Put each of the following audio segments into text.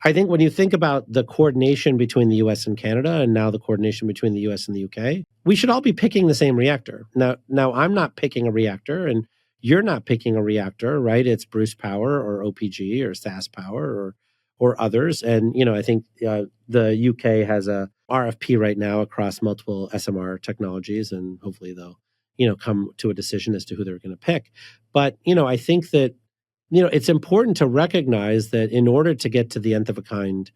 I think when you think about the coordination between the US and Canada, and now the coordination between the US and the UK, we should all be picking the same reactor. Now I'm not picking a reactor, and you're not picking a reactor, right? It's Bruce Power or OPG or SAS Power or others. And I think the UK has a RFP right now across multiple SMR technologies, and hopefully they'll come to a decision as to who they're going to pick. But I think that it's important to recognize that in order to get to the nth of a kind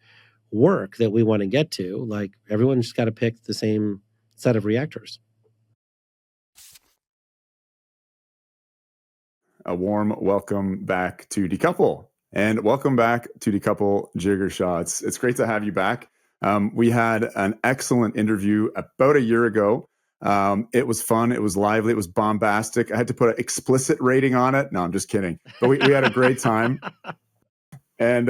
work that we want to get to, like, everyone's just got to pick the same set of reactors. A warm welcome back to Decouple, and welcome back to Decouple, Jigar Shah. It's great to have you back. We had an excellent interview about a year ago. It was fun. It was lively. It was bombastic. I had to put an explicit rating on it. No, I'm just kidding. But we had a great time. And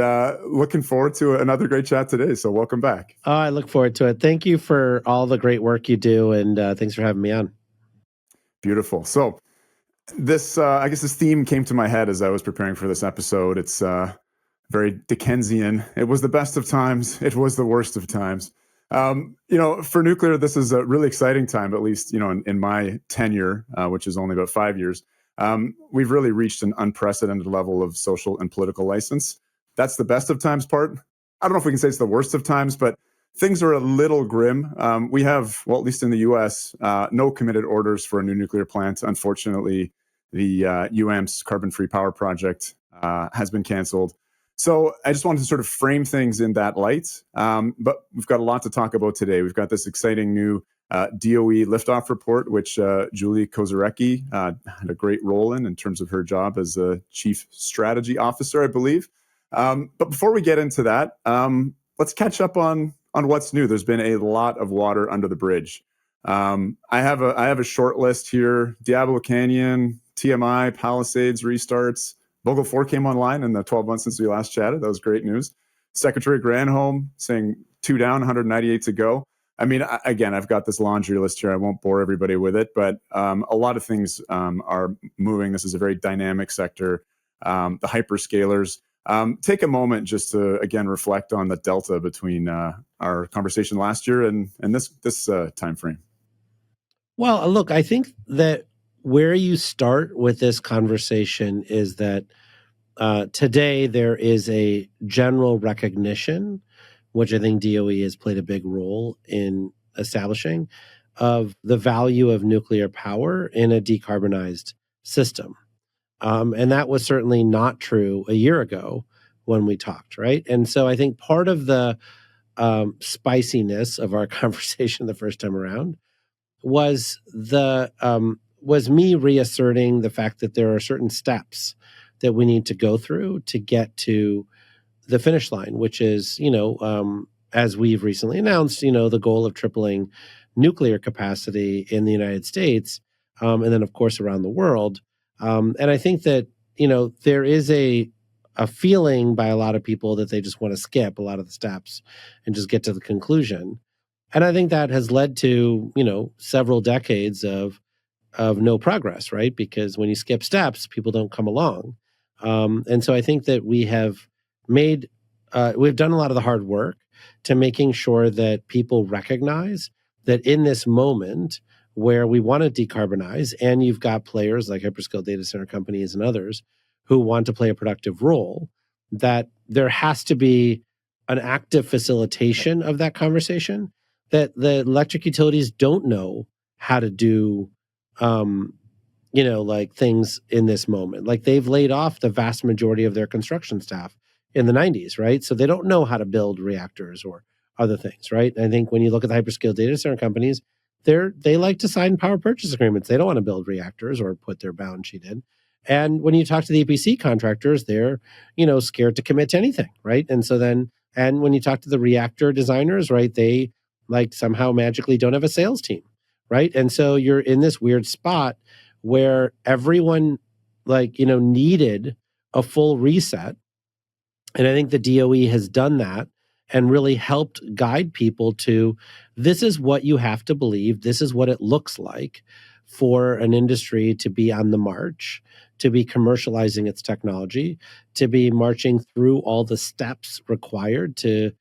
looking forward to another great chat today. So welcome back. Oh, I look forward to it. Thank you for all the great work you do. And thanks for having me on. Beautiful. So this, I guess this theme came to my head as I was preparing for this episode. It's very Dickensian. It was the best of times. It was the worst of times. For nuclear, this is a really exciting time, at least, in my tenure, which is only about 5 years. We've really reached an unprecedented level of social and political license. That's the best of times part. I don't know if we can say it's the worst of times, but things are a little grim. We have, well, at least in the US, no committed orders for a new nuclear plant. Unfortunately, the UAMPS carbon-free power project has been canceled. So I just wanted to sort of frame things in that light. But we've got a lot to talk about today. We've got this exciting new DOE liftoff report, which Julie Kozarecki had a great role in terms of her job as a chief strategy officer, I believe. But before we get into that, let's catch up on what's new. There's been a lot of water under the bridge. I have a short list here: Diablo Canyon, TMI, Palisades restarts. Vogtle 4 came online in the 12 months since we last chatted. That was great news. Secretary Granholm saying 2 down, 198 to go. I mean, again, I've got this laundry list here. I won't bore everybody with it, but a lot of things are moving. This is a very dynamic sector. The hyperscalers. Take a moment just to, again, reflect on the delta between our conversation last year and this time frame. Well, look, I think that where you start with this conversation is that today there is a general recognition, which I think DOE has played a big role in establishing, of the value of nuclear power in a decarbonized system. And that was certainly not true a year ago when we talked, right? And so I think part of the spiciness of our conversation the first time around was me reasserting the fact that there are certain steps that we need to go through to get to the finish line, which is, as we've recently announced, the goal of tripling nuclear capacity in the United States, and then, of course, around the world. And I think that, there is a feeling by a lot of people that they just want to skip a lot of the steps and just get to the conclusion. And I think that has led to, several decades of no progress, right? Because when you skip steps, people don't come along. And so I think that we've done a lot of the hard work to making sure that people recognize that in this moment where we want to decarbonize, and you've got players like hyperscale data center companies and others who want to play a productive role, that there has to be an active facilitation of that conversation, that the electric utilities don't know how to do things in this moment. Like, they've laid off the vast majority of their construction staff in the 90s, right? So they don't know how to build reactors or other things, right? I think when you look at the hyperscale data center companies, they like to sign power purchase agreements. They don't want to build reactors or put their balance sheet in. And when you talk to the EPC contractors, they're, scared to commit to anything, right? And so then, and when you talk to the reactor designers, right, they somehow magically don't have a sales team, right? And so you're in this weird spot where everyone needed a full reset. And I think the DOE has done that and really helped guide people to, this is what you have to believe. This is what it looks like for an industry to be on the march, to be commercializing its technology, to be marching through all the steps required to,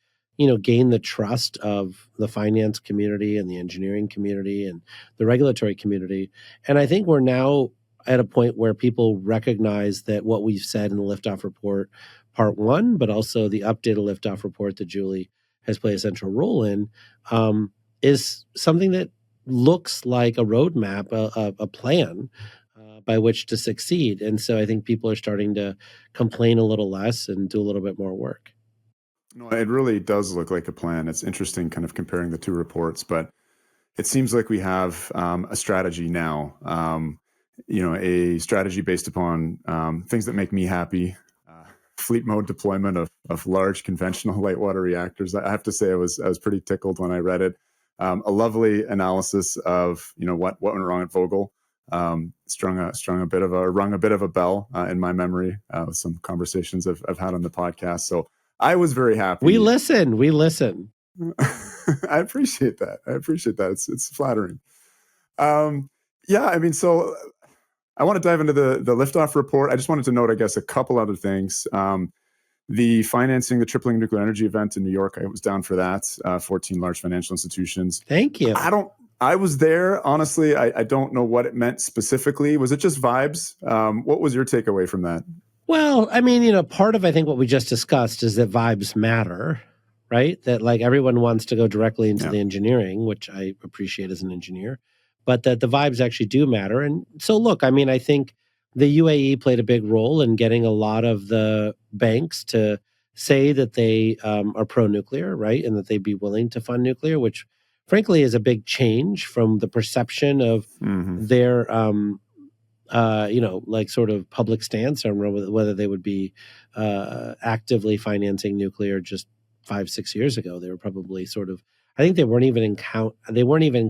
gain the trust of the finance community and the engineering community and the regulatory community. And I think we're now at a point where people recognize that what we've said in the Liftoff Report, Part 1, but also the updated Liftoff Report that Julie has played a central role in, is something that looks like a roadmap, a plan by which to succeed. And so I think people are starting to complain a little less and do a little bit more work. No, it really does look like a plan. It's interesting kind of comparing the two reports, but it seems like we have a strategy now, a strategy based upon things that make me happy. Fleet mode deployment of large conventional light water reactors. I have to say I was pretty tickled when I read it. A lovely analysis of what went wrong at Vogel. Rung a bit of a bell in my memory with some conversations I've had on the podcast. So I was very happy. We listen. I appreciate that. It's flattering. So I want to dive into the Liftoff Report. I just wanted to note, I guess, a couple other things. The financing, the Tripling Nuclear Energy event in New York, I was down for that. 14 large financial institutions. Thank you. I was there. Honestly, I don't know what it meant specifically. Was it just vibes? What was your takeaway from that? Well, part of, I think, what we just discussed is that vibes matter, right? That like everyone wants to go directly into the engineering, which I appreciate as an engineer, but that the vibes actually do matter. And so look, I think the UAE played a big role in getting a lot of the banks to say that they are pro-nuclear, right? And that they'd be willing to fund nuclear, which frankly is a big change from the perception of their sort of public stance. I don't know whether they would be actively financing nuclear just 5-6 years ago. They were probably sort of, I think they weren't even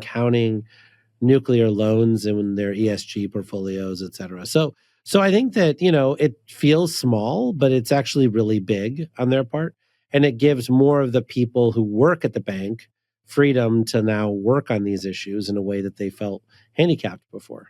counting nuclear loans in their ESG portfolios, et cetera. So I think that, it feels small, but it's actually really big on their part. And it gives more of the people who work at the bank freedom to now work on these issues in a way that they felt handicapped before.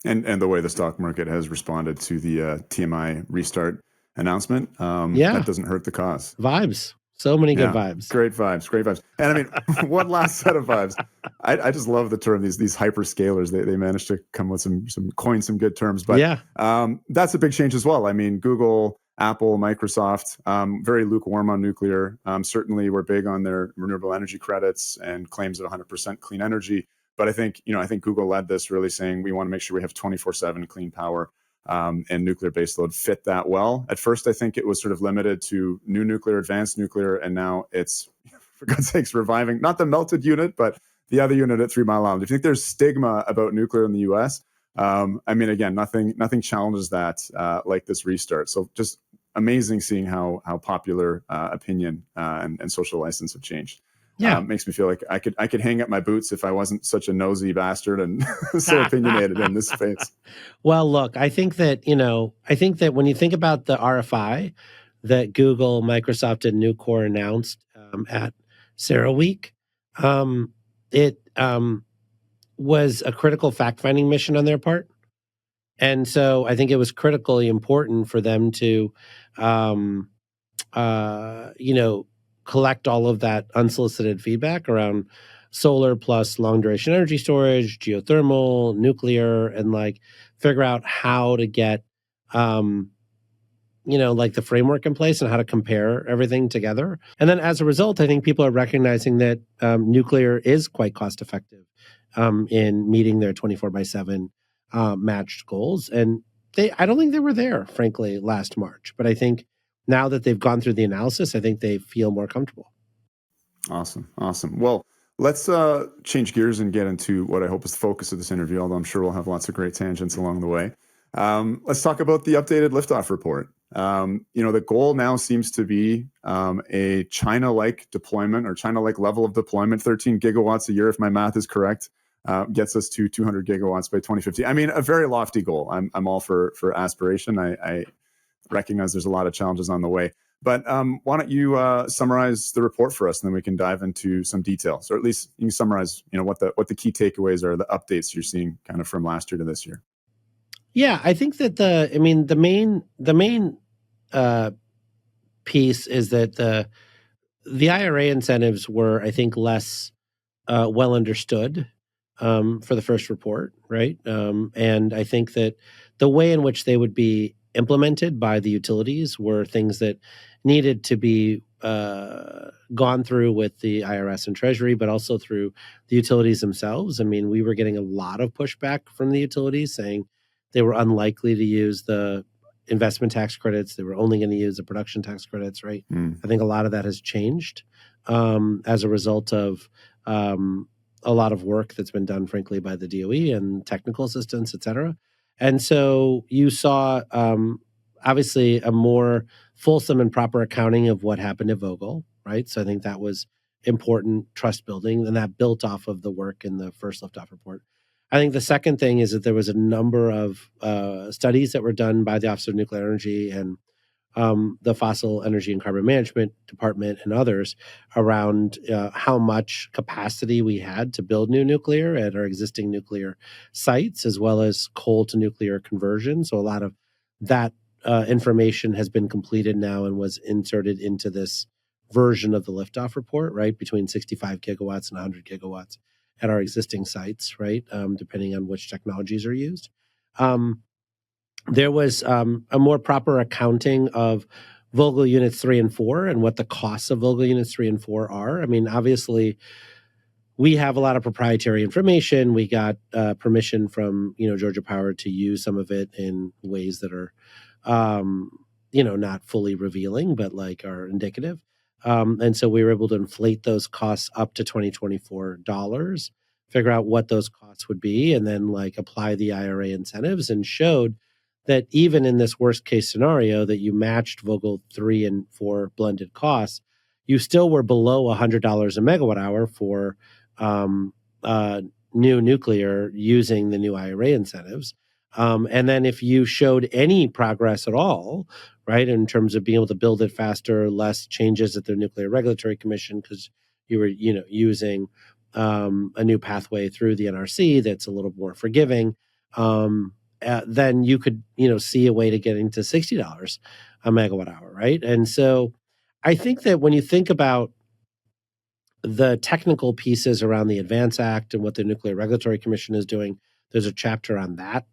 And the way the stock market has responded to the TMI restart announcement, that doesn't hurt the cause. Vibes. So many good vibes. Great vibes. And one last set of vibes. I just love the term, these hyperscalers. They managed to come with some good terms. But that's a big change as well. Google, Apple, Microsoft, very lukewarm on nuclear. Certainly we're big on their renewable energy credits and claims of 100% clean energy. But I think Google led this, really saying we want to make sure we have 24/7 clean power. And nuclear baseload fit that well. At first, I think it was sort of limited to new nuclear, advanced nuclear, and now it's, for God's sakes, reviving, not the melted unit, but the other unit at 3 Mile Island. If you think there's stigma about nuclear in the U.S., again, nothing challenges that like this restart. So just amazing seeing how popular opinion and social license have changed. Makes me feel like I could hang up my boots if I wasn't such a nosy bastard and so opinionated in this space. Well, look, I think that when you think about the RFI that Google, Microsoft, and Nucor announced at CERAWeek, it was a critical fact-finding mission on their part. And so I think it was critically important for them to, collect all of that unsolicited feedback around solar plus long duration energy storage, geothermal, nuclear, and figure out how to get, the framework in place and how to compare everything together. And then as a result, I think people are recognizing that nuclear is quite cost effective in meeting their 24/7 matched goals. And I don't think they were there, frankly, last March, but I think now that they've gone through the analysis, I think they feel more comfortable. Awesome. Well, let's change gears and get into what I hope is the focus of this interview, although I'm sure we'll have lots of great tangents along the way. Let's talk about the updated Liftoff Report. The goal now seems to be a China-like deployment or China-like level of deployment, 13 gigawatts a year, if my math is correct, gets us to 200 gigawatts by 2050. A very lofty goal. I'm all for aspiration. I recognize there's a lot of challenges on the way. But why don't you summarize the report for us, and then we can dive into some details, or at least you can summarize, what the key takeaways are, the updates you're seeing kind of from last year to this year. Yeah, I think that the main piece is that the IRA incentives were, I think, less well understood for the first report, right? And I think that the way in which they would be implemented by the utilities were things that needed to be gone through with the IRS and Treasury, but also through the utilities themselves. I mean, we were getting a lot of pushback from the utilities saying they were unlikely to use the investment tax credits. They were only going to use the production tax credits, right? I think a lot of that has changed as a result of a lot of work that's been done, frankly, by the DOE and technical assistance, et cetera. And so you saw, obviously, a more fulsome and proper accounting of what happened at Vogtle, right? So I think that was important trust building, and that built off of the work in the first liftoff report. I think the second thing is that there was a number of studies that were done by the Office of Nuclear Energy and the Fossil Energy and Carbon Management Department and others around how much capacity we had to build new nuclear at our existing nuclear sites, as well as coal to nuclear conversion. So a lot of that information has been completed now and was inserted into this version of the liftoff report, right? Between 65 gigawatts and 100 gigawatts at our existing sites, right? Depending on which technologies are used. There was a more proper accounting of Vogtle units 3 and 4 and what the costs of Vogtle units 3 and 4 are. I mean, obviously, we have a lot of proprietary information. We got permission from Georgia Power to use some of it in ways that are, not fully revealing, but like are indicative. And so we were able to inflate those costs up to $2024, figure out what those costs would be, and then like apply the IRA incentives, and showed that even in this worst case scenario that you matched Vogtle 3 and 4 blended costs, you still were below $100 a megawatt hour for new nuclear using the new IRA incentives. And then if you showed any progress at all, right, in terms of being able to build it faster, less changes at the Nuclear Regulatory Commission because you were using a new pathway through the NRC that's a little more forgiving, then you could see a way to getting to $60 a megawatt hour, right? And so I think that when you think about the technical pieces around the Advance Act and what the Nuclear Regulatory Commission is doing, there's a chapter on that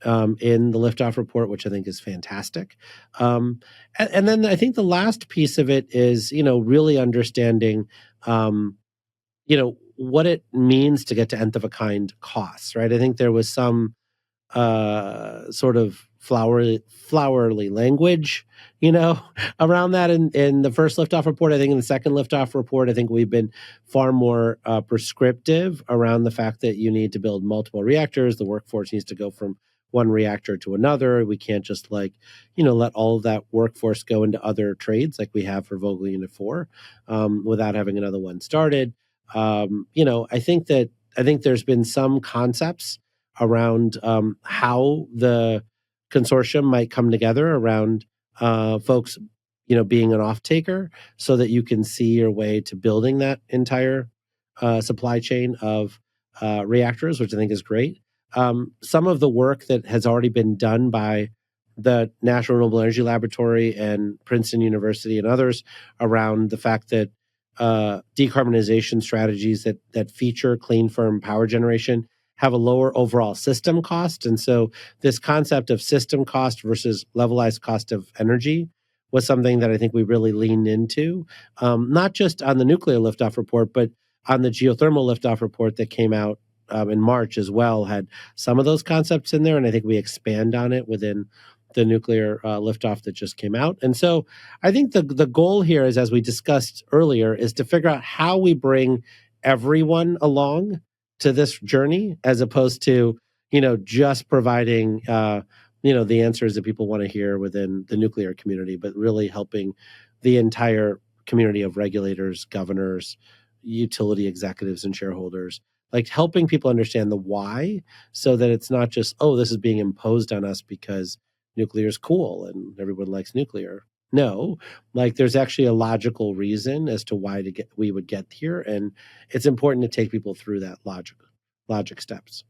in the Liftoff report, which I think is fantastic. And then I think the last piece of it is, really understanding, what it means to get to nth of a kind costs, right? I think there was some sort of flowery language, around that in the first liftoff report. I think in the second liftoff report, I think we've been far more prescriptive around the fact that you need to build multiple reactors. The workforce needs to go from one reactor to another. We can't just let all of that workforce go into other trades like we have for Vogtle Unit 4 without having another one started. I think there's been some concepts around how the consortium might come together around folks, being an off-taker, so that you can see your way to building that entire supply chain of reactors, which I think is great. Some of the work that has already been done by the National Renewable Energy Laboratory and Princeton University and others around the fact that decarbonization strategies that feature clean, firm power generation have a lower overall system cost. And so this concept of system cost versus levelized cost of energy was something that I think we really leaned into, not just on the nuclear liftoff report, but on the geothermal liftoff report that came out in March as well, had some of those concepts in there. And I think we expand on it within the nuclear liftoff that just came out. And so I think the goal here is, as we discussed earlier, is to figure out how we bring everyone along to this journey, as opposed to, just providing, the answers that people want to hear within the nuclear community, but really helping the entire community of regulators, governors, utility executives, and shareholders, like helping people understand the why, so that it's not just, oh, this is being imposed on us because nuclear is cool and everyone likes nuclear. No, like there's actually a logical reason as to why we would get here, and it's important to take people through that logic steps.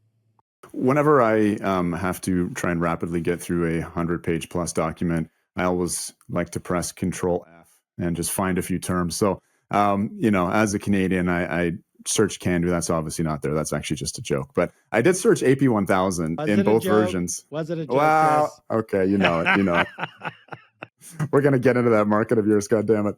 Whenever I have to try and rapidly get through a 100-page plus document, I always like to press Control F and just find a few terms. So, as a Canadian, I searched Candu. That's obviously not there. That's actually just a joke. But I did search AP1000 in both versions. Was it a joke, Wow. Chris? Okay, you know it. You know it. We're going to get into that market of yours, goddammit.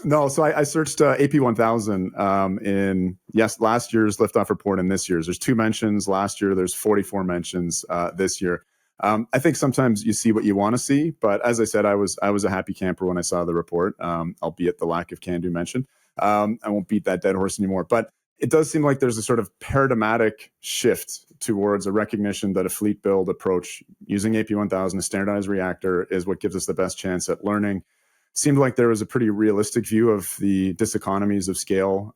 No, so I searched AP1000 in, last year's liftoff report and this year's. There's 2 mentions last year. There's 44 mentions this year. I think sometimes you see what you want to see, but as I said, I was a happy camper when I saw the report, albeit the lack of can-do mention. I won't beat that dead horse anymore, but it does seem like there's a sort of paradigmatic shift towards a recognition that a fleet build approach using AP1000, a standardized reactor, is what gives us the best chance at learning. Seemed like there was a pretty realistic view of the diseconomies of scale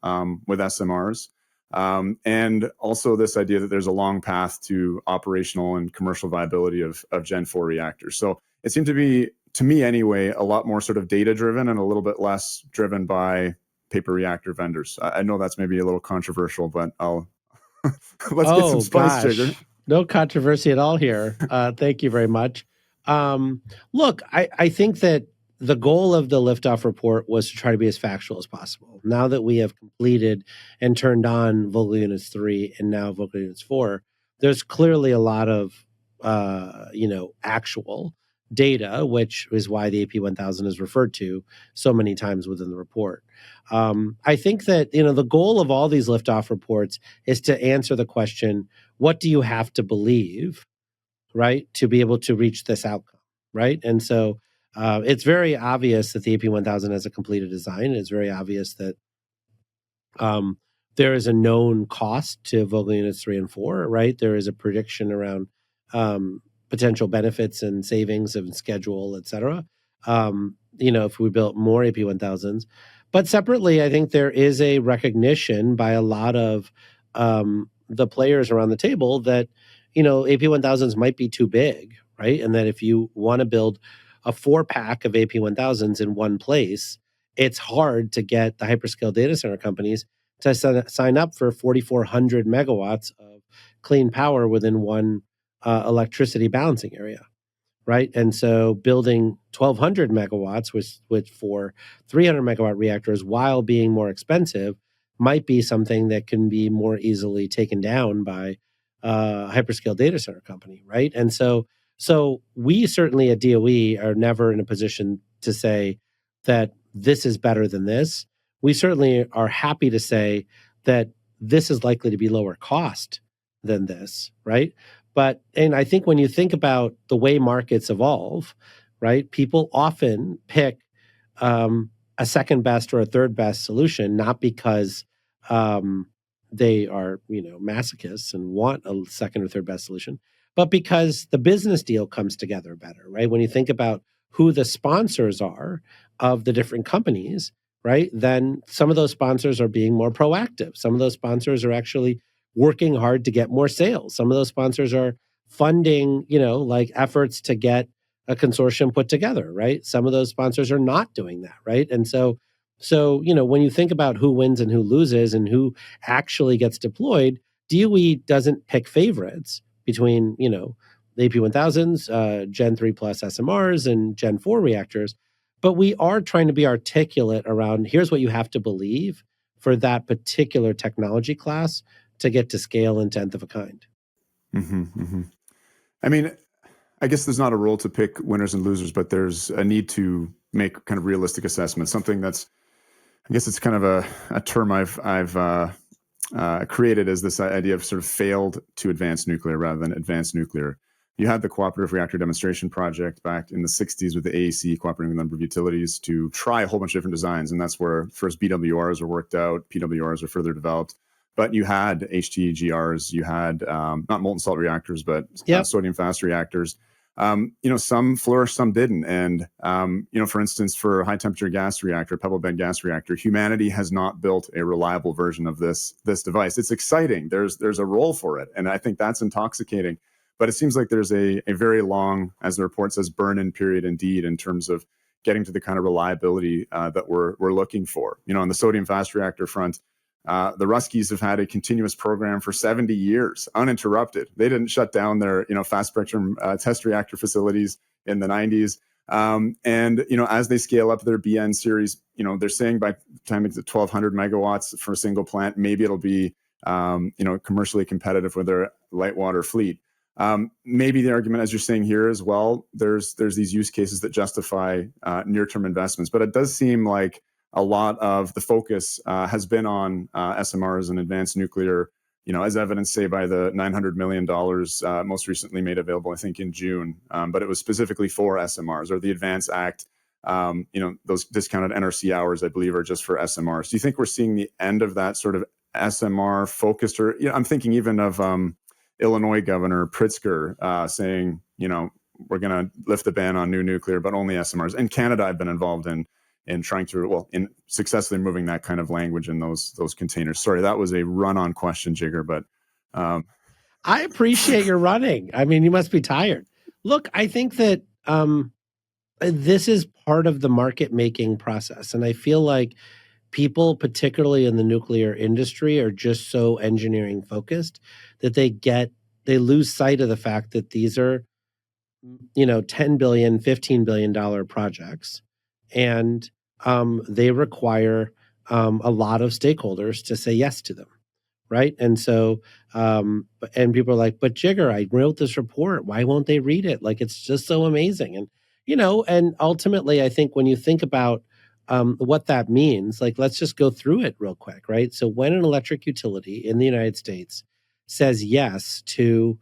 with SMRs. And also this idea that there's a long path to operational and commercial viability of Gen 4 reactors. So it seemed to be, to me anyway, a lot more sort of data driven and a little bit less driven by paper reactor vendors. I know that's maybe a little controversial, but let's get some spice, Jigar. No controversy at all here. Thank you very much. Look, I think that the goal of the liftoff report was to try to be as factual as possible. Now that we have completed and turned on Vogtle Units 3 and now Vogtle Units 4, there's clearly a lot of actual data, which is why the AP1000 is referred to so many times within the report. I think that the goal of all these liftoff reports is to answer the question, what do you have to believe, right, to be able to reach this outcome, right? And so it's very obvious that the AP1000 has a completed design. It's very obvious that there is a known cost to Vogtle Units 3 and 4, right? There is a prediction around potential benefits and savings and schedule, et cetera. If we built more AP1000s. But separately, I think there is a recognition by a lot of the players around the table that, AP1000s might be too big, right? And that if you want to build a 4-pack of AP1000s in one place, it's hard to get the hyperscale data center companies to sign up for 4,400 megawatts of clean power within one electricity balancing area, right? And so building 1,200 megawatts with 4 300 megawatt reactors while being more expensive might be something that can be more easily taken down by a hyperscale data center company, right? And so we certainly at DOE are never in a position to say that this is better than this. We certainly are happy to say that this is likely to be lower cost than this, right? And I think when you think about the way markets evolve, right, people often pick a second best or a third best solution, not because they are, masochists and want a second or third best solution, but because the business deal comes together better, right? When you think about who the sponsors are of the different companies, right, then some of those sponsors are being more proactive. Some of those sponsors are actually working hard to get more sales. Some of those sponsors are funding, efforts to get a consortium put together, right? Some of those sponsors are not doing that, right? And so when you think about who wins and who loses and who actually gets deployed, DOE doesn't pick favorites between, the AP1000s, Gen 3 plus SMRs, and Gen 4 reactors. But we are trying to be articulate around here's what you have to believe for that particular technology class to get to scale and nth of a kind. Mm-hmm, mm-hmm. I mean, I guess there's not a role to pick winners and losers, but there's a need to make kind of realistic assessments. Something that's, I guess it's kind of a term I've created as this idea of sort of failed to advance nuclear rather than advanced nuclear. You had the Cooperative Reactor Demonstration Project back in the 60s with the AEC cooperating with a number of utilities to try a whole bunch of different designs. And that's where first BWRs were worked out, PWRs were further developed. But you had HTGRs, you had not molten salt reactors, but sodium fast reactors. Some flourished, some didn't. And, for instance, for a high temperature gas reactor, pebble bed gas reactor, humanity has not built a reliable version of this device. It's exciting. There's a role for it. And I think that's intoxicating. But it seems like there's a very long, as the report says, burn-in period indeed, in terms of getting to the kind of reliability that we're looking for. On the sodium fast reactor front, the Ruskies have had a continuous program for 70 years, uninterrupted. They didn't shut down their fast spectrum test reactor facilities in the 90s. And as they scale up their BN series, they're saying by the time it's at 1,200 megawatts for a single plant, maybe it'll be commercially competitive with their light water fleet. Maybe the argument, as you're saying here as well, there's these use cases that justify near-term investments, but it does seem like a lot of the focus has been on SMRs and advanced nuclear, as evidenced, say, by the $900 million most recently made available, I think, in June. But it was specifically for SMRs, or the Advance Act. Those discounted NRC hours, I believe, are just for SMRs. Do you think we're seeing the end of that sort of SMR focused? Or I'm thinking even of Illinois Governor Pritzker saying, we're going to lift the ban on new nuclear, but only SMRs. In Canada, I've been involved in trying to, in successfully moving that kind of language in those containers. Sorry, that was a run-on question, Jigar, but I appreciate your running. I mean, you must be tired. Look, I think that this is part of the market making process, and I feel like people, particularly in the nuclear industry, are just so engineering focused that they lose sight of the fact that these are, $10 billion, $15 billion projects, and they require a lot of stakeholders to say yes to them, right? And so, and people are like, "But Jigar, I wrote this report. Why won't they read it? Like, it's just so amazing." And and ultimately, I think when you think about what that means, like, let's just go through it real quick, right? So when an electric utility in the United States says yes to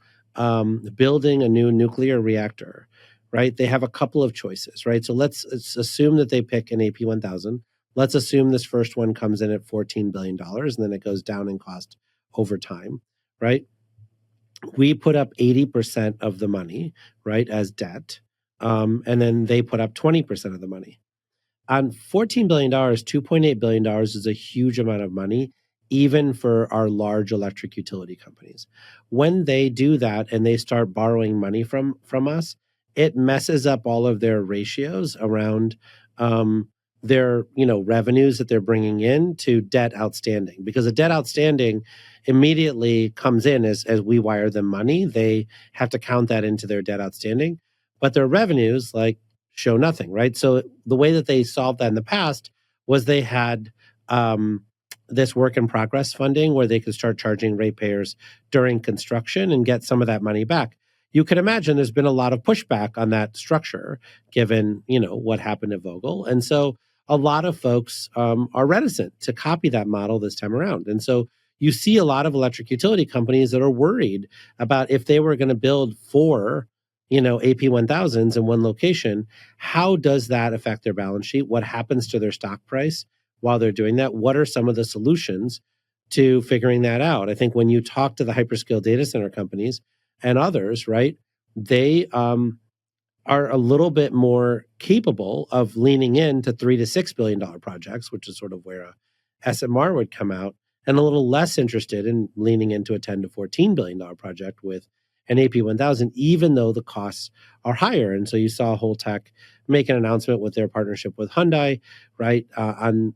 building a new nuclear reactor, right, they have a couple of choices, right? So let's assume that they pick an AP1000. Let's assume this first one comes in at $14 billion and then it goes down in cost over time, right? We put up 80% of the money, right, as debt. And then they put up 20% of the money. On $14 billion, $2.8 billion is a huge amount of money, even for our large electric utility companies. When they do that and they start borrowing money from us, it messes up all of their ratios around their revenues that they're bringing in to debt outstanding, because a debt outstanding immediately comes in as we wire them money. They have to count that into their debt outstanding, but their revenues show nothing, right? So the way that they solved that in the past was they had this work in progress funding where they could start charging ratepayers during construction and get some of that money back. You can imagine there's been a lot of pushback on that structure, given what happened at Vogtle, and so a lot of folks are reticent to copy that model this time around. And so you see a lot of electric utility companies that are worried about if they were going to build four AP1000s in one location, how does that affect their balance sheet? What happens to their stock price while they're doing that? What are some of the solutions to figuring that out? I think when you talk to the hyperscale data center companies and others, right, they are a little bit more capable of leaning into $3 to $6 billion projects, which is sort of where a SMR would come out, and a little less interested in leaning into a $10 to $14 billion project with an AP1000, even though the costs are higher. And so you saw Holtec make an announcement with their partnership with Hyundai, right, on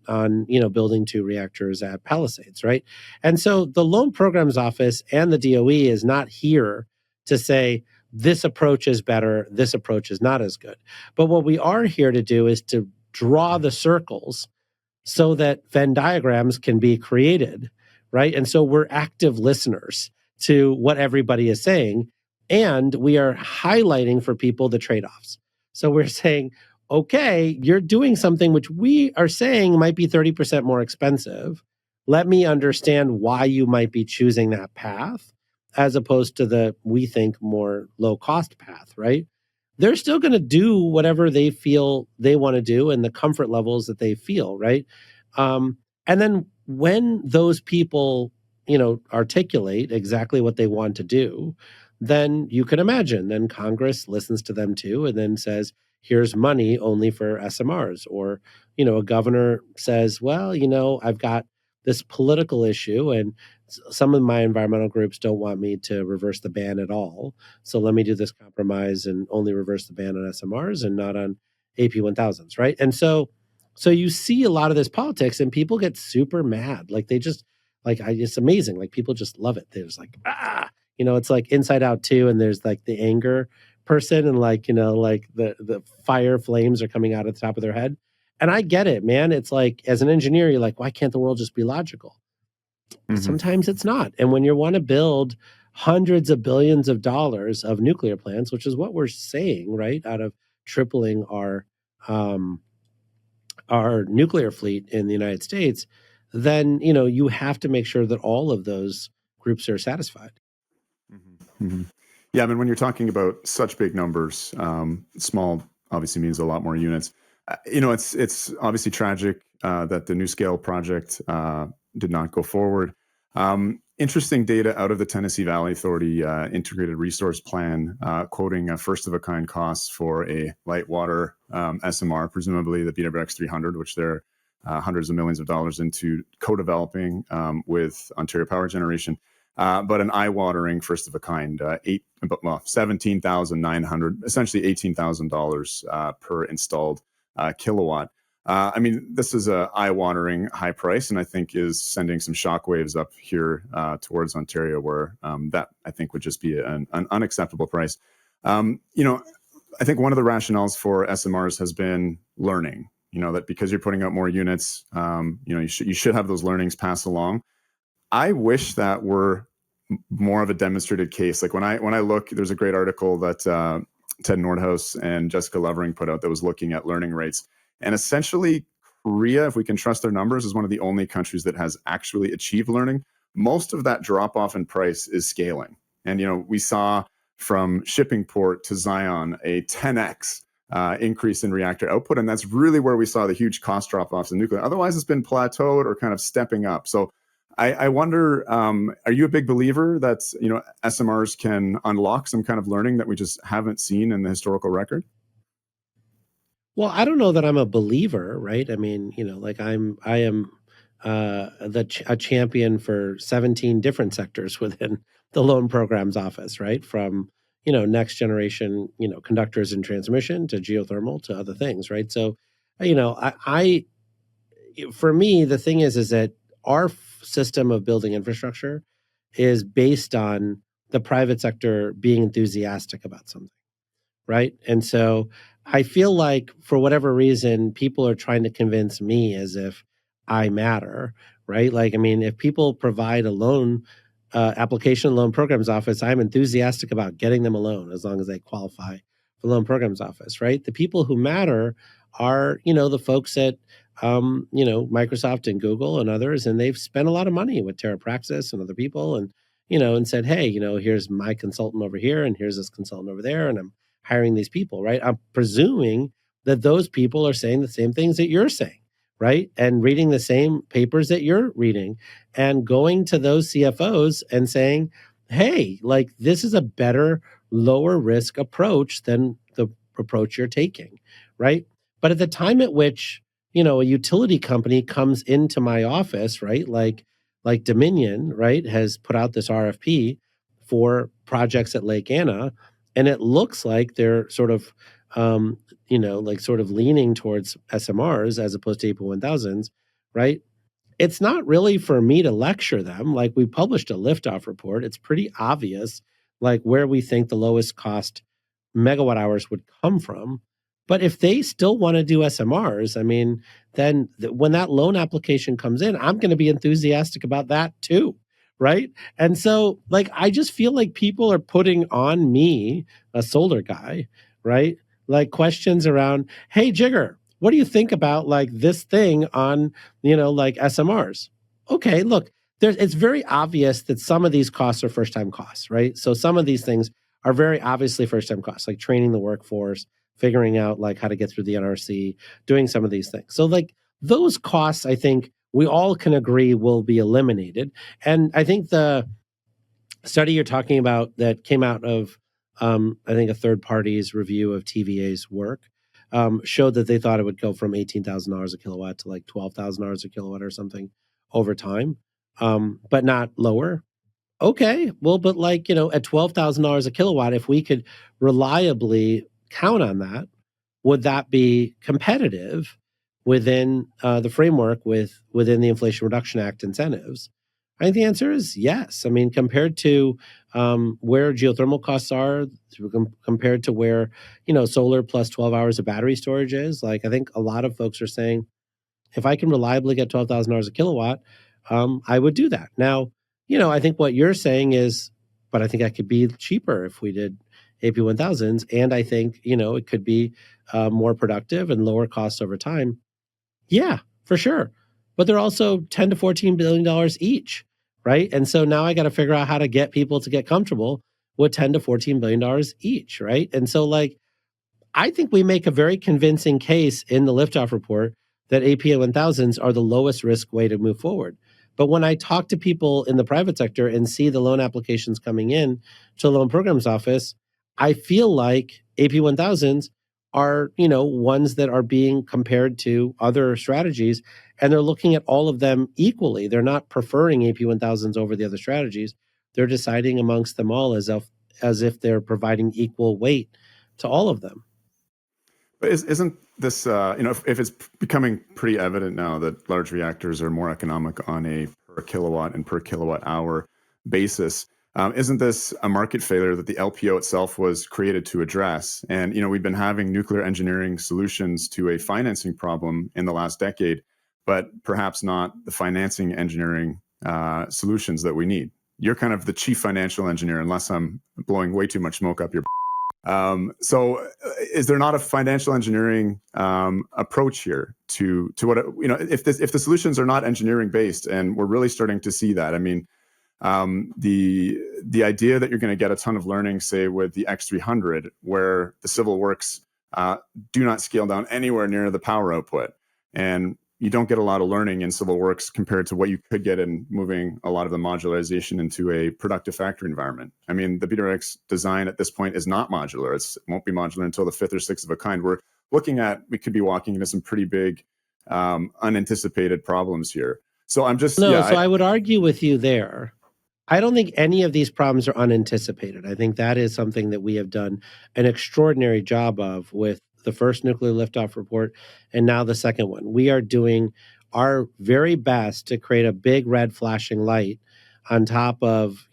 building 2 reactors at Palisades, right? And so the Loan Programs Office and the DOE is not here to say this approach is better, this approach is not as good. But what we are here to do is to draw the circles so that Venn diagrams can be created, right? And so we're active listeners to what everybody is saying, and we are highlighting for people the trade-offs. So we're saying, okay, you're doing something which we are saying might be 30% more expensive. Let me understand why you might be choosing that path, as opposed to the, we think, more low-cost path, right? They're still going to do whatever they feel they want to do and the comfort levels that they feel, right? And then when those people, articulate exactly what they want to do, then you can imagine, then Congress listens to them too and then says, here's money only for SMRs. Or, a governor says, well, I've got this political issue and some of my environmental groups don't want me to reverse the ban at all. So let me do this compromise and only reverse the ban on SMRs and not on AP1000s, right? And so you see a lot of this politics, and people get super mad. Like they just it's amazing. Like people just love it. They're just like, it's like Inside Out 2, and there's like the anger person, and like like the fire flames are coming out at the top of their head. And I get it, man. It's like, as an engineer, you're like, why can't the world just be logical? Sometimes it's not. And when you want to build hundreds of billions of dollars of nuclear plants, which is what we're saying, right, out of tripling um, our nuclear fleet in the United States, then you have to make sure that all of those groups are satisfied. Yeah, I mean, when you're talking about such big numbers, small obviously means a lot more units. It's obviously tragic that the NuScale project did not go forward. Interesting data out of the Tennessee Valley Authority Integrated Resource Plan, quoting a first-of-a-kind costs for a light water SMR, presumably the BWX 300, which they're hundreds of millions of dollars into co-developing with Ontario Power Generation. But an eye-watering first-of-a-kind, 17,900, essentially $18,000 per installed kilowatt. I mean, this is a eye-watering high price, and I think is sending some shockwaves up here towards Ontario, where that I think would just be an unacceptable price. I think one of the rationales for SMRs has been learning. That because you're putting out more units, you should have those learnings pass along. I wish that were more of a demonstrated case. Like when I look, there's a great article that Ted Nordhaus and Jessica Levering put out that was looking at learning rates. And essentially, Korea, if we can trust their numbers, is one of the only countries that has actually achieved learning. Most of that drop off in price is scaling. And, we saw from shipping port to Zion a 10x increase in reactor output. And that's really where we saw the huge cost drop offs in nuclear. Otherwise, it's been plateaued or kind of stepping up. So I wonder, are you a big believer that, SMRs can unlock some kind of learning that we just haven't seen in the historical record? Well, I don't know that I'm a believer, right? I mean, I am a champion for 17 different sectors within the loan programs office, right? From next generation, conductors and transmission to geothermal to other things, right? So, I for me, the thing is that our system of building infrastructure is based on the private sector being enthusiastic about something, right? And so I feel like for whatever reason, people are trying to convince me as if I matter, right? Like, I mean, if people provide a loan application loan programs office, I'm enthusiastic about getting them a loan as long as they qualify for loan programs office, right? The people who matter are, the folks at, Microsoft and Google and others, and they've spent a lot of money with TerraPraxis and other people, and and said, hey, here's my consultant over here, and here's this consultant over there, and I'm hiring these people, right? I'm presuming that those people are saying the same things that you're saying, right? And reading the same papers that you're reading, and going to those CFOs and saying, hey, like this is a better, lower risk approach than the approach you're taking, right? But at the time at which, a utility company comes into my office, right? Like Dominion, right, has put out this RFP for projects at Lake Anna, and it looks like they're sort of sort of leaning towards SMRs as opposed to AP1000s, right? It's not really for me to lecture them. Like, we published a liftoff report. It's pretty obvious, like where we think the lowest cost megawatt hours would come from. But if they still want to do SMRs, I mean, then when that loan application comes in, I'm going to be enthusiastic about that too, right? And so, like, I just feel like people are putting on me, a solar guy, right? Like questions around, hey, Jigar, what do you think about like this thing on, like SMRs? Okay, look, it's very obvious that some of these costs are first time costs, right? So some of these things are very obviously first time costs, like training the workforce, figuring out like how to get through the NRC, doing some of these things. So like those costs, I think we all can agree will be eliminated. And I think the study you're talking about that came out of, I think, a third party's review of TVA's work showed that they thought it would go from $18,000 a kilowatt to like $12,000 a kilowatt or something over time, but not lower. Okay, well, but at $12,000 a kilowatt, if we could reliably count on that, would that be competitive within the framework within the Inflation Reduction Act incentives? I think the answer is yes. I mean, compared to where geothermal costs are, compared to where solar plus 12 hours of battery storage is, like I think a lot of folks are saying, if I can reliably get $12,000 a kilowatt, I would do that. Now, I think what you're saying is, but I think I could be cheaper if we did AP1000s, and I think it could be more productive and lower costs over time. Yeah, for sure. But they're also $10 to $14 billion each, right? And so now I got to figure out how to get people to get comfortable with $10 to $14 billion each, right? And so, like, I think we make a very convincing case in the Liftoff report that APA 1000s are the lowest risk way to move forward. But when I talk to people in the private sector and see the loan applications coming in to the loan programs office, I feel like AP 1000s are, ones that are being compared to other strategies, and they're looking at all of them equally. They're not preferring AP 1000s over the other strategies. They're deciding amongst them all as if they're providing equal weight to all of them. But isn't this, if it's becoming pretty evident now that large reactors are more economic on a per kilowatt and per kilowatt hour basis, isn't this a market failure that the LPO itself was created to address? And, we've been having nuclear engineering solutions to a financing problem in the last decade, but perhaps not the financing engineering solutions that we need. You're kind of the chief financial engineer, unless I'm blowing way too much smoke up your. So is there not a financial engineering approach here to what, if the solutions are not engineering based, and we're really starting to see that? I mean, the idea that you're going to get a ton of learning, say with the X300, where the civil works do not scale down anywhere near the power output, and you don't get a lot of learning in civil works compared to what you could get in moving a lot of the modularization into a productive factory environment. I mean, the BWRX design at this point is not modular. It won't be modular until the fifth or sixth of a kind. We could be walking into some pretty big unanticipated problems here. So I'm just... I would argue with you there. I don't think any of these problems are unanticipated. I think that is something that we have done an extraordinary job of with the first nuclear liftoff report and now the second one. We are doing our very best to create a big red flashing light on top of,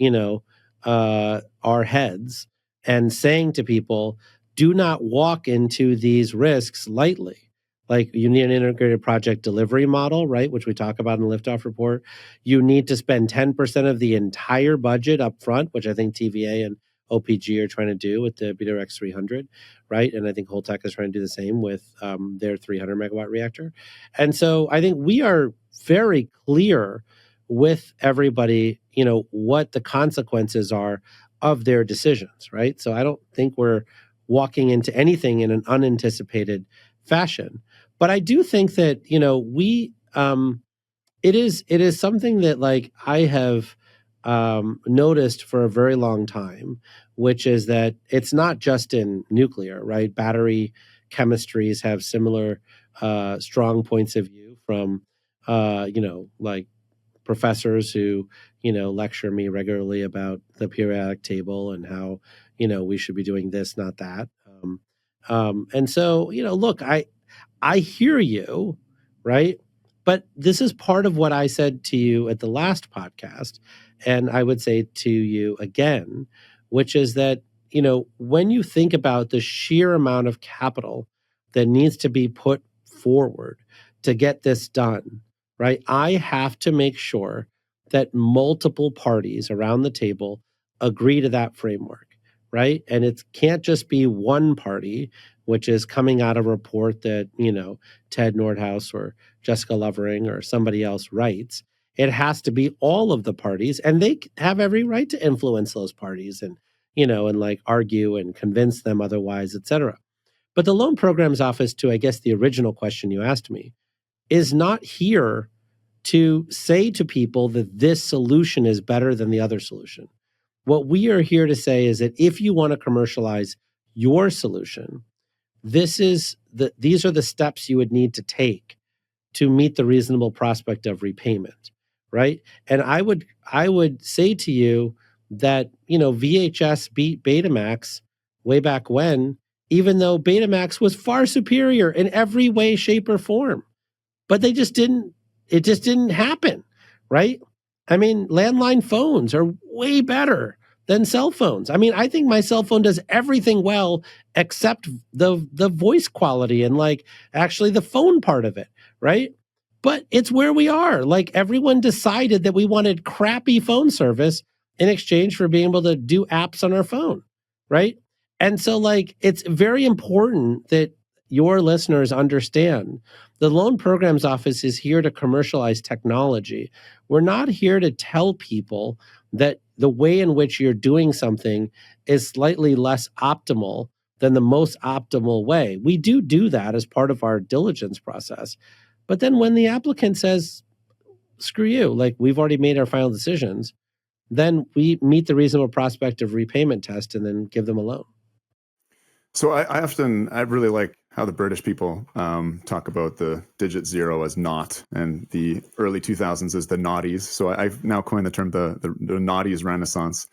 our heads and saying to people, do not walk into these risks lightly. Like, you need an integrated project delivery model, right, which we talk about in the Liftoff report. You need to spend 10% of the entire budget up front, which I think TVA and OPG are trying to do with the BWRX 300, right? And I think Holtec is trying to do the same with their 300 megawatt reactor. And so I think we are very clear with everybody, what the consequences are of their decisions, right? So I don't think we're walking into anything in an unanticipated fashion. But I do think that, it is something that, like, I have noticed for a very long time, which is that it's not just in nuclear, right? Battery chemistries have similar strong points of view from, like professors who, lecture me regularly about the periodic table and how, we should be doing this, not that. And so, look, I hear you, right? But this is part of what I said to you at the last podcast, and I would say to you again, which is that, when you think about the sheer amount of capital that needs to be put forward to get this done, right? I have to make sure that multiple parties around the table agree to that framework, right? And it can't just be one party, which is coming out of a report that, Ted Nordhaus or Jessica Lovering or somebody else writes. It has to be all of the parties, and they have every right to influence those parties and, and like argue and convince them otherwise, et cetera. But the Loan Programs Office, to I guess the original question you asked me, is not here to say to people that this solution is better than the other solution. What we are here to say is that if you want to commercialize your solution, these are the steps you would need to take to meet the reasonable prospect of repayment, right? And I would say to you that, VHS beat Betamax way back when even though Betamax was far superior in every way, shape, or form. But it just didn't happen, right? I mean, landline phones are way better than cell phones. I mean, I think my cell phone does everything well except the voice quality and like actually the phone part of it, right? But it's where we are. Like everyone decided that we wanted crappy phone service in exchange for being able to do apps on our phone, right? And so like it's very important that your listeners understand the Loan Programs Office is here to commercialize technology. We're not here to tell people that the way in which you're doing something is slightly less optimal than the most optimal way. We do that as part of our diligence process. But then when the applicant says, screw you, like we've already made our final decisions, then we meet the reasonable prospect of repayment test and then give them a loan. So I really like how the British people talk about the digit zero as naught and the early 2000s as the naughties. So I've now coined the term the naughties renaissance.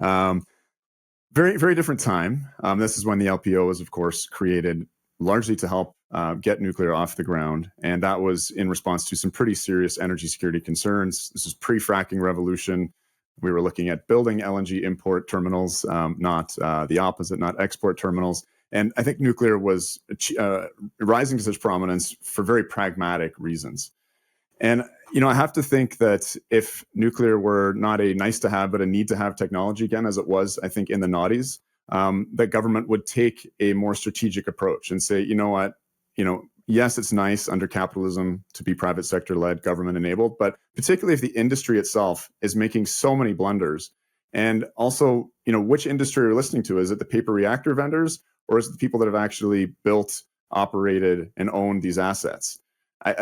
Very, very different time. This is when the LPO was, of course, created largely to help get nuclear off the ground. And that was in response to some pretty serious energy security concerns. This is pre-fracking revolution. We were looking at building LNG import terminals, not the opposite, not export terminals. And I think nuclear was rising to such prominence for very pragmatic reasons. And, I have to think that if nuclear were not a nice to have, but a need to have technology again, as it was, I think, in the noughties, that government would take a more strategic approach and say, you know what, yes, it's nice under capitalism to be private sector led, government enabled, but particularly if the industry itself is making so many blunders. And also, which industry you're listening to? Is it the paper reactor vendors, or is it the people that have actually built, operated, and owned these assets?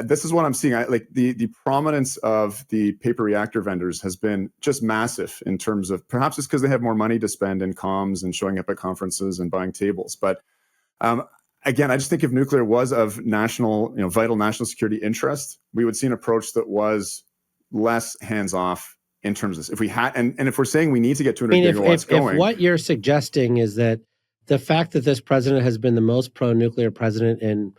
This is what I'm seeing. Like the prominence of the paper reactor vendors has been just massive in terms of, perhaps it's because they have more money to spend in comms and showing up at conferences and buying tables. But again, I just think if nuclear was of national, vital national security interest, we would see an approach that was less hands-off in terms of this. If we had, and if we're saying we need to get 200 gigawatts going. If what you're suggesting is that the fact that this president has been the most pro-nuclear president in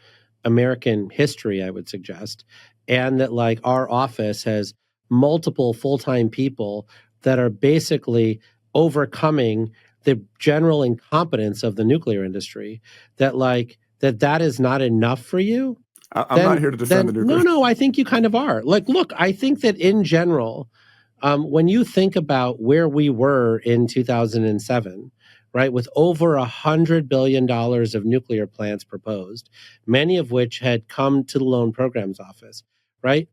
American history, I would suggest, and that like our office has multiple full-time people that are basically overcoming the general incompetence of the nuclear industry, that is not enough for you. I'm not here to defend the nuclear. No, I think you kind of are. Like, look, I think that in general, when you think about where we were in 2007, right, with over $100 billion of nuclear plants proposed, many of which had come to the Loan Programs Office, right?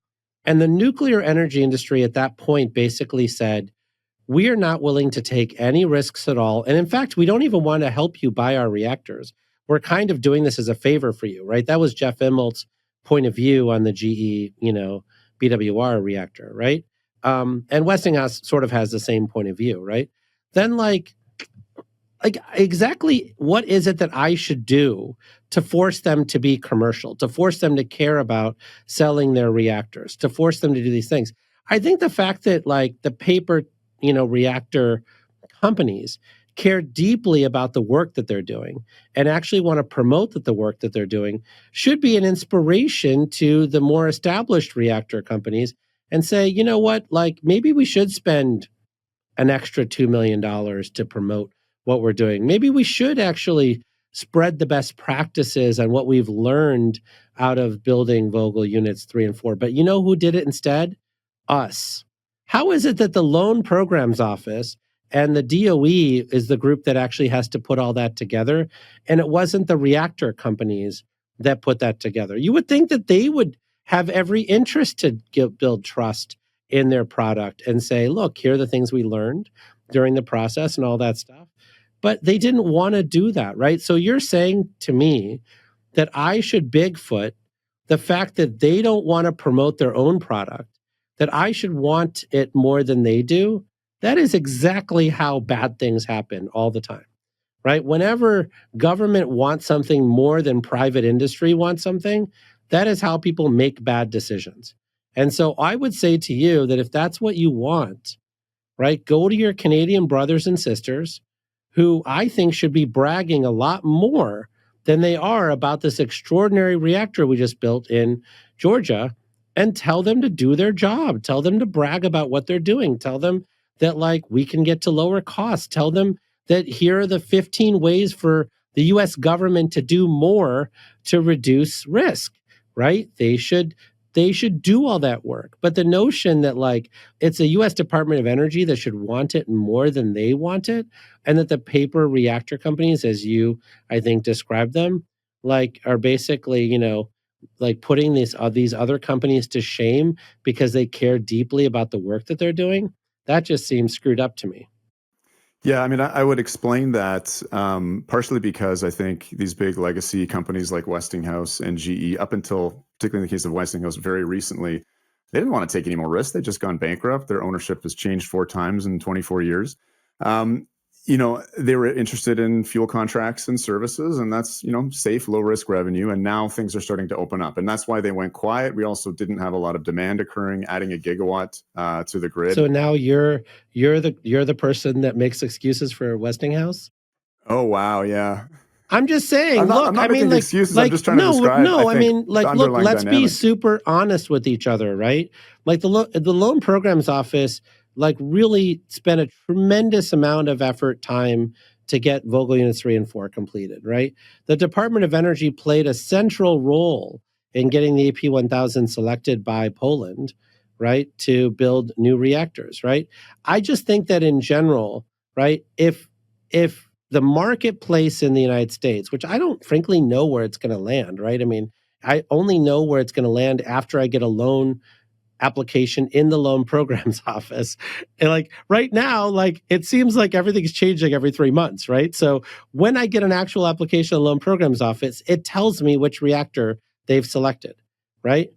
And the nuclear energy industry at that point basically said, we are not willing to take any risks at all. And in fact, we don't even want to help you buy our reactors. We're kind of doing this as a favor for you, right? That was Jeff Immelt's point of view on the GE, BWR reactor, right? And Westinghouse sort of has the same point of view, right? Then like exactly what is it that I should do to force them to be commercial, to force them to care about selling their reactors, to force them to do these things? I think the fact that like the paper, reactor companies care deeply about the work that they're doing and actually want to promote that the work that they're doing should be an inspiration to the more established reactor companies and say, you know what, like maybe we should spend an extra $2 million to promote what we're doing. Maybe we should actually spread the best practices on what we've learned out of building Vogtle units 3 and 4. But you know who did it instead? Us. How is it that the Loan Programs Office and the DOE is the group that actually has to put all that together, and it wasn't the reactor companies that put that together? You would think that they would have every interest to build trust in their product and say, look, here are the things we learned during the process and all that stuff. But they didn't want to do that, right? So you're saying to me that I should Bigfoot the fact that they don't want to promote their own product, that I should want it more than they do? That is exactly how bad things happen all the time, right? Whenever government wants something more than private industry wants something, that is how people make bad decisions. And so I would say to you that if that's what you want, right, go to your Canadian brothers and sisters who I think should be bragging a lot more than they are about this extraordinary reactor we just built in Georgia, and tell them to do their job. Tell them to brag about what they're doing. Tell them that, like, we can get to lower costs. Tell them that here are the 15 ways for the US government to do more to reduce risk, right? They should do all that work. But the notion that, like, it's a US Department of Energy that should want it more than they want it, and that the paper reactor companies, as you, I think, described them, like, are basically, like putting these other companies to shame because they care deeply about the work that they're doing, that just seems screwed up to me. Yeah, I mean, I would explain that partially because I think these big legacy companies like Westinghouse and GE, up until, particularly in the case of Westinghouse, very recently, they didn't want to take any more risks. They'd just gone bankrupt. Their ownership has changed 4 times in 24 years. They were interested in fuel contracts and services, and that's, safe, low risk revenue. And now things are starting to open up. And that's why they went quiet. We also didn't have a lot of demand occurring, adding a gigawatt to the grid. So now you're the person that makes excuses for Westinghouse? Oh, wow. Yeah. I'm just saying, I'm not making excuses. I'm just trying to describe. No, I mean, like, look, let's be super honest with each other, right? Like the Loan Programs Office, like, really spent a tremendous amount of effort, time to get Vogtle Units 3 and 4 completed, right? The Department of Energy played a central role in getting the AP1000 selected by Poland, right, to build new reactors, right? I just think that in general, right, if the marketplace in the United States, which I don't frankly know where it's going to land, right? I mean, I only know where it's going to land after I get a loan application in the Loan Programs Office. And, like, right now, like, it seems like everything's changing every 3 months, right? So when I get an actual application in the Loan Programs Office, it tells me which reactor they've selected, right?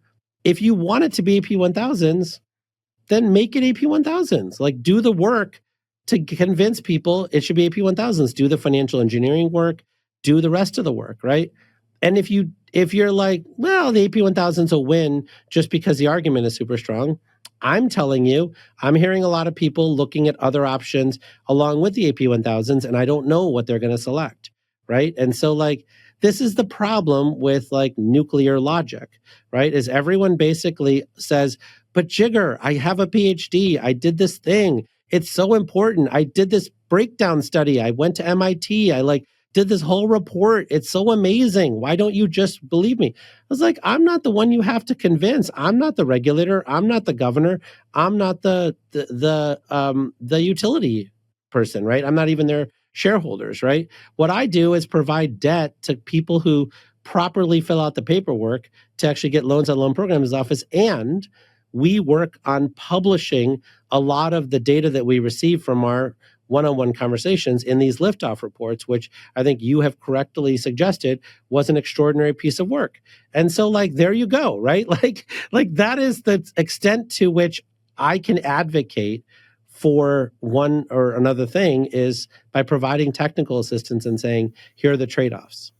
If you want it to be AP1000s, then make it AP1000s. Like, do the work to convince people it should be AP1000s. Do the financial engineering work, do the rest of the work, right? And if you're like, well, the AP1000s will win just because the argument is super strong, I'm telling you, I'm hearing a lot of people looking at other options along with the AP1000s, and I don't know what they're going to select, right? And so, like, this is the problem with, like, nuclear logic, right? Is everyone basically says, but Jigar, I have a PhD. I did this thing. It's so important. I did this breakdown study. I went to MIT. I did this whole report. It's so amazing. Why don't you just believe me? I was like, I'm not the one you have to convince. I'm not the regulator. I'm not the governor. I'm not the utility person, right? I'm not even their shareholders, right? What I do is provide debt to people who properly fill out the paperwork to actually get loans at Loan Programs Office, and we work on publishing a lot of the data that we receive from our one-on-one conversations in these liftoff reports, which I think you have correctly suggested was an extraordinary piece of work. And so, like, there you go, right? Like that is the extent to which I can advocate for one or another thing, is by providing technical assistance and saying, here are the trade-offs.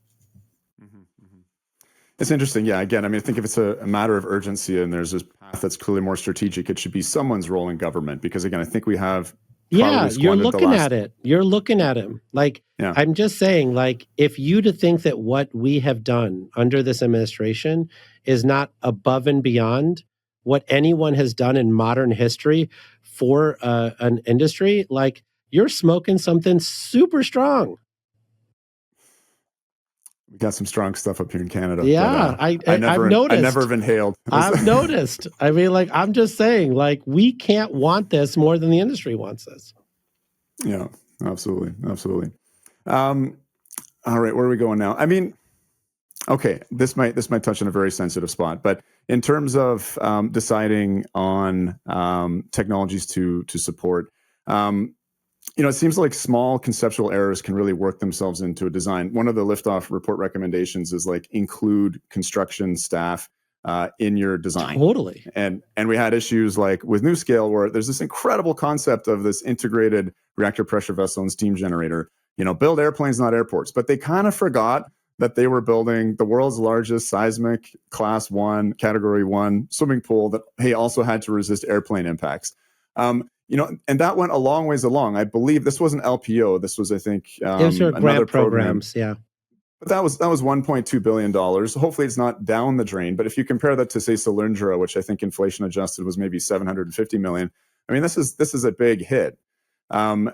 It's interesting. Yeah. Again, I mean, I think if it's a matter of urgency and there's this path that's clearly more strategic, it should be someone's role in government. Because again, I think we have. Yeah, you're looking at it. You're looking at him. Like, yeah. I'm just saying, like, if you to think that what we have done under this administration is not above and beyond what anyone has done in modern history for an industry, like, you're smoking something super strong. We got some strong stuff up here in Canada. Yeah, but, I've noticed. I never have inhaled. I've noticed. I mean, like, I'm just saying, like, we can't want this more than the industry wants this. Yeah, absolutely. Absolutely. All right, where are we going now? I mean, okay, this might touch on a very sensitive spot, but in terms of deciding on technologies to support, it seems like small conceptual errors can really work themselves into a design. One of the Liftoff report recommendations is, like, include construction staff in your design. Totally. And we had issues like with NuScale, where there's this incredible concept of this integrated reactor pressure vessel and steam generator. Build airplanes, not airports. But they kind of forgot that they were building the world's largest seismic class 1, category 1 swimming pool that, hey, also had to resist airplane impacts. And that went a long ways along. I believe this wasn't LPO. This was, I think, Those are another grant program. programs, yeah. But that was $1.2 billion. Hopefully it's not down the drain. But if you compare that to, say, Solyndra, which I think inflation adjusted was maybe 750 million, I mean, this is a big hit. And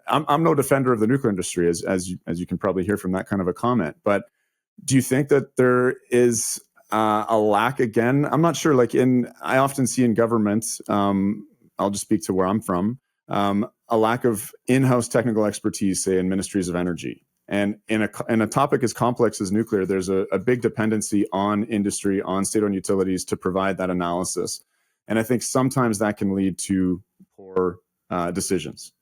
I'm no defender of the nuclear industry, as you can probably hear from that kind of a comment. But do you think that there is a lack again? I'm not sure. I often see in government, I'll just speak to where I'm from, a lack of in-house technical expertise, say in ministries of energy. And in a topic as complex as nuclear, there's a big dependency on industry, on state-owned utilities to provide that analysis. And I think sometimes that can lead to poor decisions.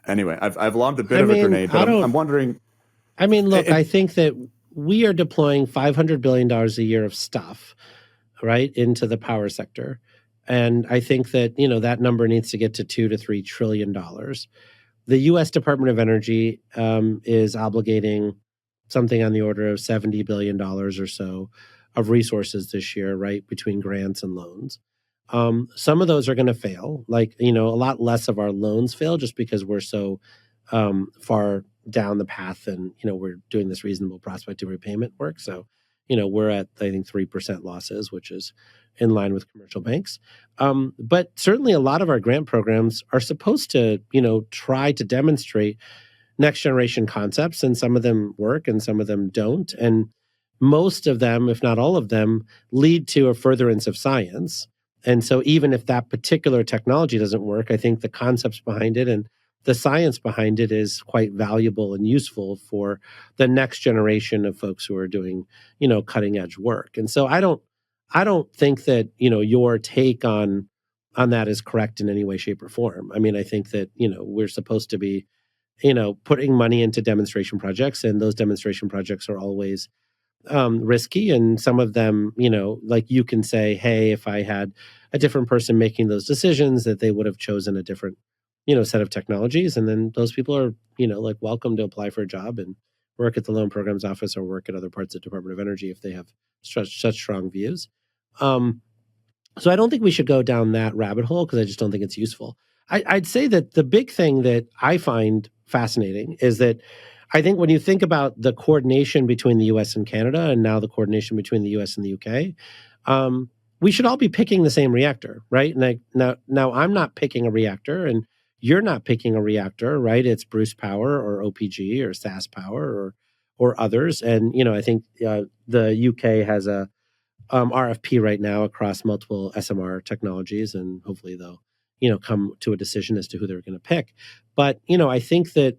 Anyway, I've lobbed a bit of a grenade, but I'm wondering. I mean, look, I think that we are deploying $500 billion a year of stuff, right, into the power sector. And I think that, that number needs to get to $2 to $3 trillion. The U.S. Department of Energy is obligating something on the order of $70 billion or so of resources this year, right, between grants and loans. Some of those are going to fail. A lot less of our loans fail just because we're so far down the path and, we're doing this reasonable prospective repayment work. So, we're at, I think, 3% losses, which is in line with commercial banks. But certainly a lot of our grant programs are supposed to, try to demonstrate next generation concepts, and some of them work and some of them don't. And most of them, if not all of them, lead to a furtherance of science. And so even if that particular technology doesn't work, I think the concepts behind it and the science behind it is quite valuable and useful for the next generation of folks who are doing, cutting edge work. And so I don't think that, your take on that is correct in any way, shape, or form. I mean, I think that, we're supposed to be, putting money into demonstration projects, and those demonstration projects are always risky. And some of them, you can say, hey, if I had a different person making those decisions, that they would have chosen a different, set of technologies. And then those people are, welcome to apply for a job and work at the Loan Programs Office or work at other parts of the Department of Energy if they have such strong views. So I don't think we should go down that rabbit hole because I just don't think it's useful. I'd say that the big thing that I find fascinating is that I think when you think about the coordination between the U.S. and Canada, and now the coordination between the U.S. and the U.K., we should all be picking the same reactor, right? And now I'm not picking a reactor, and you're not picking a reactor, right? It's Bruce Power or OPG or SAS Power or others. And I think the UK has a RFP right now across multiple SMR technologies, and hopefully they'll come to a decision as to who they're going to pick. But I think that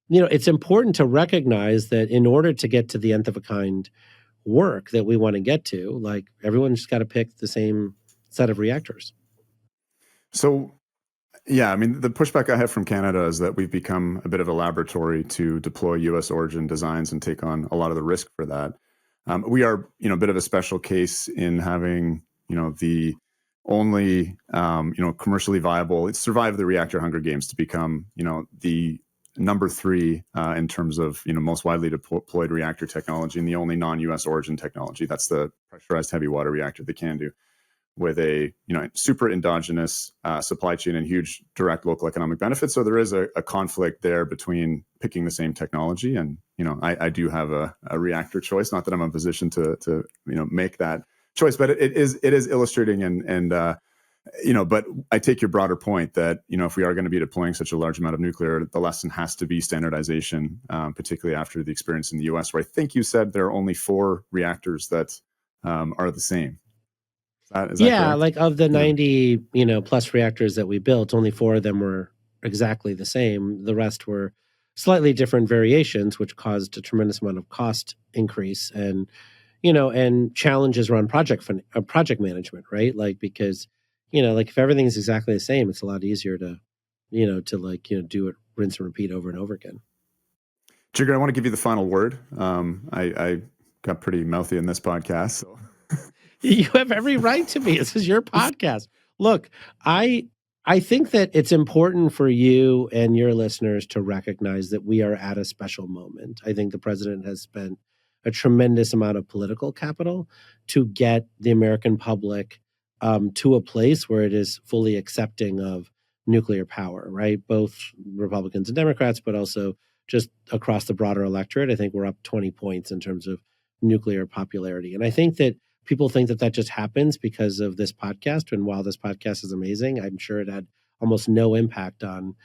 it's important to recognize that in order to get to the nth of a kind work that we want to get to, everyone's just got to pick the same set of reactors. So, yeah, I mean, the pushback I have from Canada is that we've become a bit of a laboratory to deploy U.S. origin designs and take on a lot of the risk for that. We are, a bit of a special case in having, the only, commercially viable, it's survived the reactor Hunger Games to become, the number 3 in terms of, most widely deployed reactor technology and the only non-U.S. origin technology. That's the pressurized heavy water reactor, the CANDU, with a, super endogenous supply chain and huge direct local economic benefits. So there is a conflict there between picking the same technology. And, I do have a reactor choice, not that I'm in a position to make that choice, but it is illustrating and but I take your broader point that, if we are going to be deploying such a large amount of nuclear, the lesson has to be standardization, particularly after the experience in the US, where I think you said there are only 4 reactors that are the same. Is that correct? Of the 90, plus reactors that we built, only 4 of them were exactly the same. The rest were slightly different variations, which caused a tremendous amount of cost increase and, and challenges around project management, right? Because, if everything's exactly the same, it's a lot easier to, do it, rinse and repeat over and over again. Jigar, I want to give you the final word. I got pretty mouthy in this podcast, so. You have every right to be. This is your podcast. Look, I think that it's important for you and your listeners to recognize that we are at a special moment. I think the president has spent a tremendous amount of political capital to get the American public to a place where it is fully accepting of nuclear power, right? Both Republicans and Democrats, but also just across the broader electorate. I think we're up 20 points in terms of nuclear popularity. And I think that people think that that just happens because of this podcast. And while this podcast is amazing, I'm sure it had almost no impact on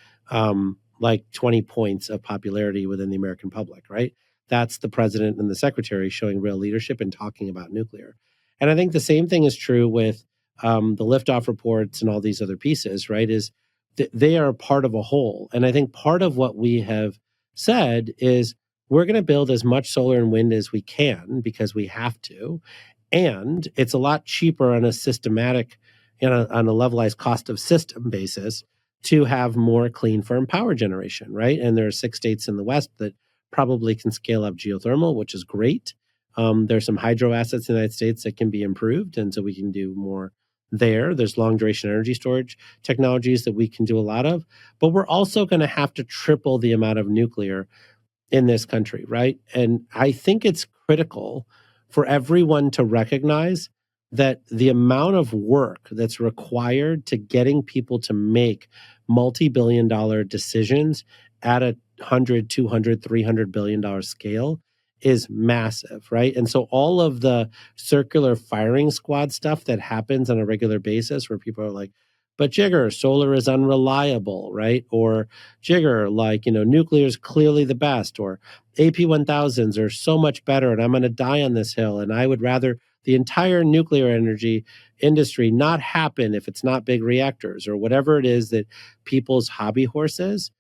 like 20 points of popularity within the American public, right? That's the president and the secretary showing real leadership and talking about nuclear. And I think the same thing is true with the liftoff reports and all these other pieces, right? Is they are part of a whole. And I think part of what we have said is we're going to build as much solar and wind as we can because we have to. And it's a lot cheaper on a systematic, on a levelized cost of system basis to have more clean, firm power generation, right? And there are 6 states in the West that probably can scale up geothermal, which is great. There's some hydro assets in the United States that can be improved, and so we can do more there. There's long duration energy storage technologies that we can do a lot of, but we're also going to have to triple the amount of nuclear in this country, right? And I think it's critical for everyone to recognize that the amount of work that's required to getting people to make multi-billion-dollar decisions at a 100, 200, $300 billion scale is massive, right? And so all of the circular firing squad stuff that happens on a regular basis where people are like, but Jigar, solar is unreliable, right? Or Jigar, like, nuclear is clearly the best, or AP1000s are so much better, and I'm going to die on this hill. And I would rather the entire nuclear energy industry not happen if it's not big reactors, or whatever it is that people's hobby horse is.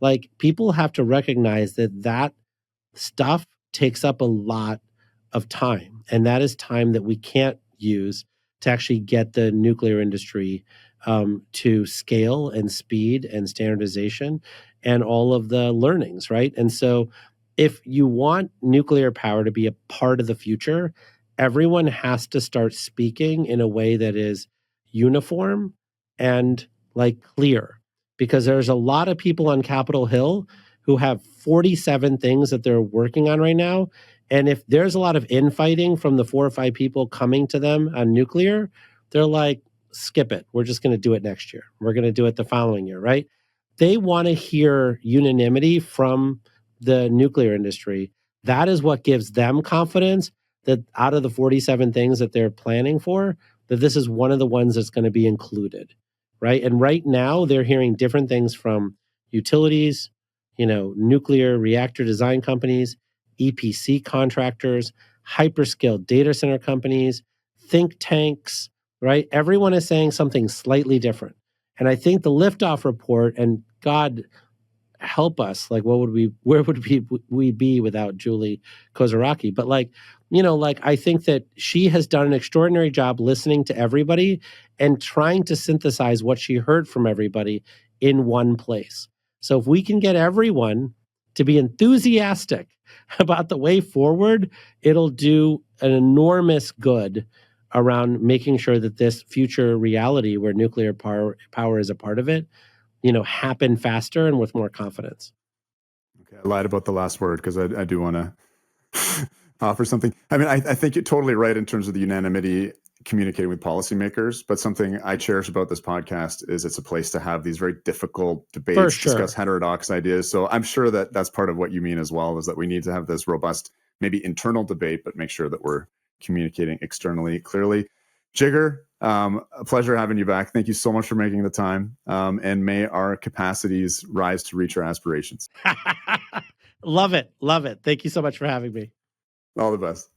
Like, people have to recognize that that stuff takes up a lot of time. And that is time that we can't use to actually get the nuclear industry to scale and speed and standardization and all of the learnings, right? And so if you want nuclear power to be a part of the future, everyone has to start speaking in a way that is uniform and like clear, because there's a lot of people on Capitol Hill who have 47 things that they're working on right now. And if there's a lot of infighting from the 4 or 5 people coming to them on nuclear, they're like, skip it. We're just going to do it next year. We're going to do it the following year, right? They want to hear unanimity from the nuclear industry. That is what gives them confidence that out of the 47 things that they're planning for, that this is one of the ones that's going to be included, right? And right now they're hearing different things from utilities, nuclear reactor design companies, EPC contractors, hyperscale data center companies, think tanks, right? Everyone is saying something slightly different. And I think the liftoff report, and God help us, like, where would we be without Julie Kozaraki? But I think that she has done an extraordinary job listening to everybody and trying to synthesize what she heard from everybody in one place. So if we can get everyone to be enthusiastic about the way forward, it'll do an enormous good around making sure that this future reality where nuclear power is a part of it, happen faster and with more confidence. Okay, I lied about the last word because I do want to offer something. I mean, I think you're totally right in terms of the unanimity communicating with policymakers, but something I cherish about this podcast is it's a place to have these very difficult debates, discuss heterodox ideas. So I'm sure that that's part of what you mean as well, is that we need to have this robust, maybe internal debate, but make sure that we're communicating externally clearly. Jigar, a pleasure having you back. Thank you so much for making the time. And may our capacities rise to reach our aspirations. Love it. Love it. Thank you so much for having me. All the best.